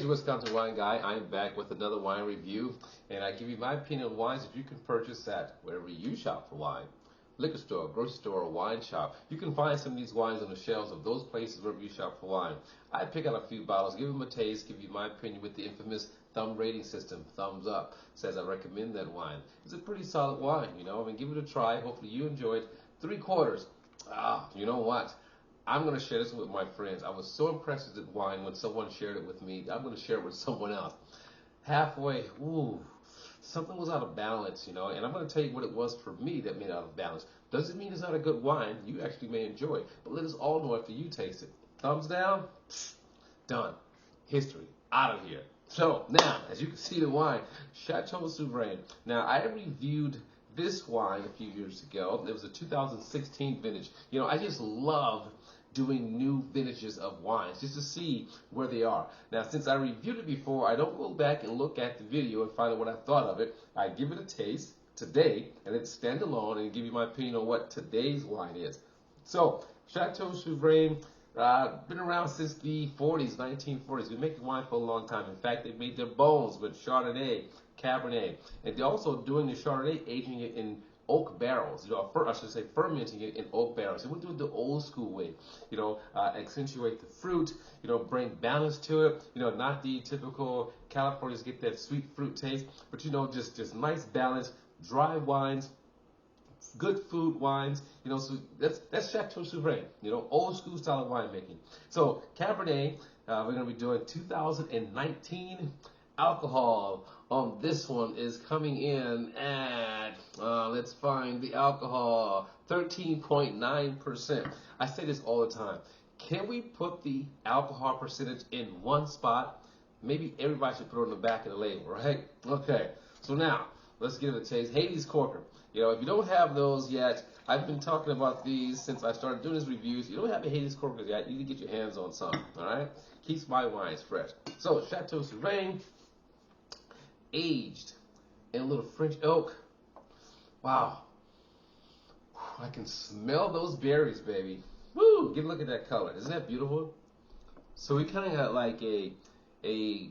your Wisconsin wine guy. I'm back with another wine review, and I give you my opinion on wines that you can purchase at wherever you shop for wine. Liquor store, grocery store, or wine shop. You can find some of these wines on the shelves of those places wherever you shop for wine. I pick out a few bottles, give them a taste, give you my opinion with the infamous thumb rating system. Thumbs up says I recommend that wine. It's a pretty solid wine, you know. I mean, give it a try. Hopefully you enjoy it. 3/4. You know what? I'm going to share this with my friends. I was so impressed with the wine when someone shared it with me. I'm going to share it with someone else. Halfway, something was out of balance, you know, and I'm going to tell you what it was for me that made it out of balance. Doesn't mean it's not a good wine. You actually may enjoy it, but let us all know after you taste it. Thumbs down, done. History, out of here. So now, as you can see the wine, Chateau Souverain. Now, I reviewed this wine a few years ago. It was a 2016 vintage. You know, I just love doing new vintages of wines just to see where they are. Now, since I reviewed it before, I don't go back and look at the video and find out what I thought of it. I give it a taste today and then stand alone and give you my opinion on what today's wine is. So, Chateau Souverain, been around since the 40s, 1940s. Been making wine for a long time. In fact, they made their bones with Chardonnay, Cabernet, and they're also doing the Chardonnay, aging it in oak barrels. You know, I should say fermenting it in oak barrels. They would do it the old school way. You know, accentuate the fruit. You know, bring balance to it. You know, not the typical Californians get that sweet fruit taste, but you know, just nice balance. Dry wines, good food wines, you know, so that's Chateau Souverain, you know, old school style of winemaking. So Cabernet, we're going to be doing 2019 alcohol on this one is coming in at, let's find the alcohol, 13.9%. I say this all the time. Can we put the alcohol percentage in one spot? Maybe everybody should put it on the back of the label, right? Okay, so now, let's give it a taste. Hades Corker. You know, if you don't have those yet, I've been talking about these since I started doing these reviews. If you don't have a Hades Corker yet, you need to get your hands on some, all right? Keeps my wines fresh. So, Chateau Souverain, aged in a little French oak. Wow. I can smell those berries, baby. Woo! Get a look at that color. Isn't that beautiful? So we kind of got like a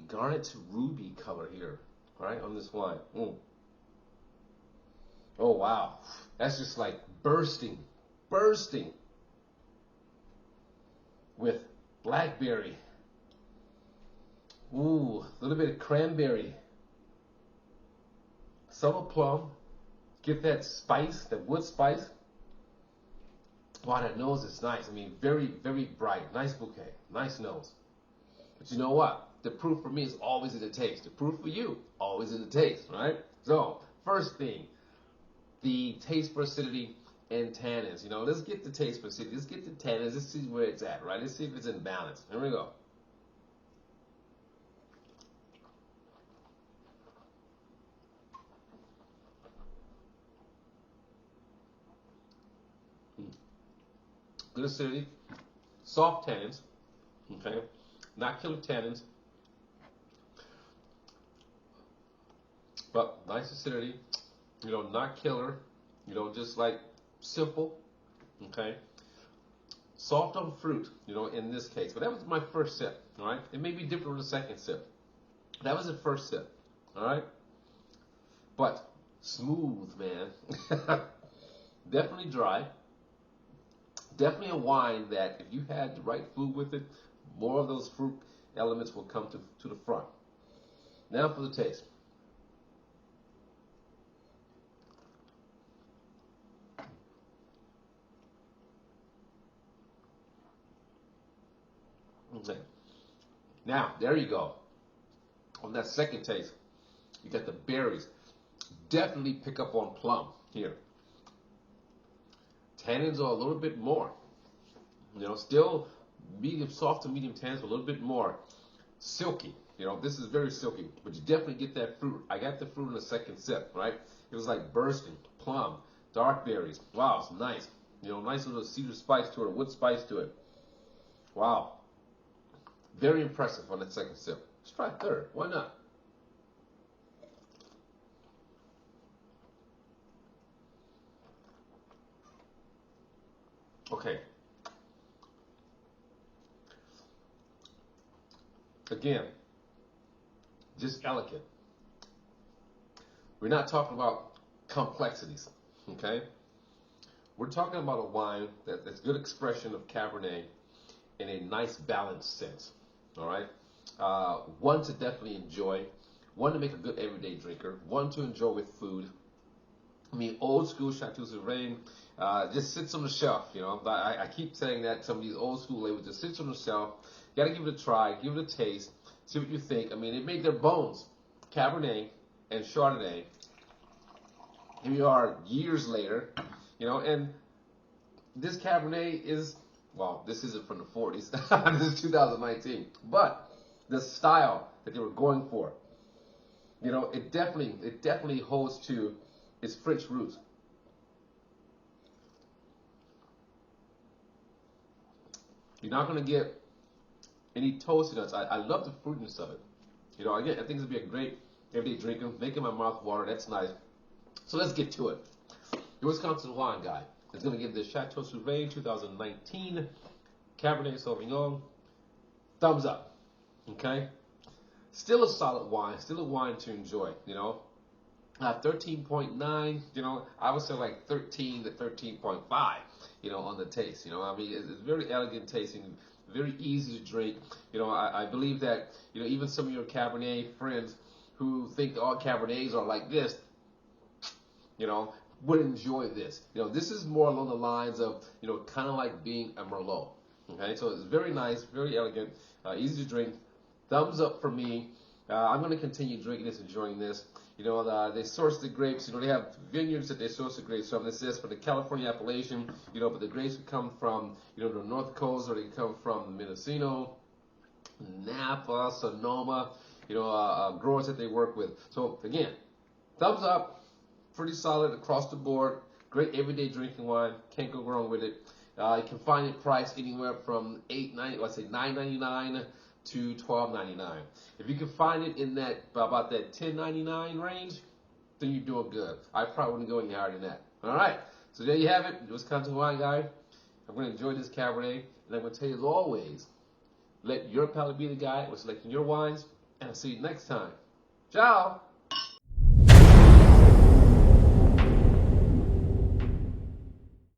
garnet ruby color here, all right, on this wine. Oh, wow. That's just like bursting with blackberry. Ooh, a little bit of cranberry. Summer plum. Get that spice, that wood spice. Wow, that nose is nice. I mean, very, very bright. Nice bouquet. Nice nose. But you know what? The proof for me is always in the taste. The proof for you, always in the taste, right? So, first thing, the taste for acidity and tannins. You know, let's get the taste for acidity. Let's get the tannins. Let's see where it's at, right? Let's see if it's in balance. Here we go. Good acidity, soft tannins, okay? Not killer tannins, but nice acidity. You know, not killer. You know, just like simple, okay? Soft on fruit, you know, in this case. But that was my first sip, all right? It may be different with the second sip. That was the first sip, all right? But smooth, man. Definitely dry. Definitely a wine that if you had the right food with it, more of those fruit elements will come to the front. Now for the taste. Okay. Now, there you go. On that second taste, you got the berries. Definitely pick up on plum here. Tannins are a little bit more. You know, still medium, soft to medium tannins, a little bit more silky. You know, this is very silky, but you definitely get that fruit. I got the fruit in the second sip, right? It was like bursting, plum, dark berries. Wow, it's nice. You know, nice little cedar spice to it, wood spice to it. Wow. Very impressive on that second sip. Let's try third. Why not? Okay. Again, just elegant. We're not talking about complexities, okay? We're talking about a wine that's good expression of Cabernet in a nice balanced sense, all right? One to definitely enjoy, one to make a good everyday drinker, one to enjoy with food. I mean, old school Chateau Souverain just sits on the shelf, you know. I keep saying that some of these old school labels just sits on the shelf. You gotta give it a try, give it a taste, see what you think. I mean, they made their bones, Cabernet and Chardonnay. Here we are years later, you know, and this Cabernet is, well, this isn't from the 40s. This is 2019. But the style that they were going for, you know, it definitely holds to its French roots. You're not going to get any toastiness. I love the fruitiness of it. You know, again, I think this would be a great everyday drinker. Making my mouth water, that's nice. So let's get to it. Your Wisconsin wine guy is going to give this Chateau Souverain 2019 Cabernet Sauvignon thumbs up. Okay? Still a solid wine, still a wine to enjoy, you know. 13.9, you know, I would say like 13 to 13.5, you know, on the taste. You know, I mean, it's very elegant tasting, very easy to drink. You know, I believe that, you know, even some of your Cabernet friends who think all Cabernets are like this, you know, would enjoy this. You know, this is more along the lines of, you know, kind of like being a Merlot. Okay, so it's very nice, very elegant, easy to drink. Thumbs up for me. I'm going to continue drinking this, enjoying this. You know, they source the grapes. You know, they have vineyards that they source the grapes from. This is for the California appellation. You know, but the grapes come from, you know, the North Coast, or they come from Mendocino, Napa, Sonoma. You know, growers that they work with. So again, thumbs up. Pretty solid across the board. Great everyday drinking wine. Can't go wrong with it. You can find it priced anywhere from $9.99 to $12.99. If you can find it in that about that $10.99 range, then you're doing good. I probably wouldn't go any higher than that. All right. So there you have it. Wisconsin wine guy. I'm going to enjoy this Cabernet, and I'm going to tell you as always, let your palate be the guide when selecting your wines, and I'll see you next time. Ciao.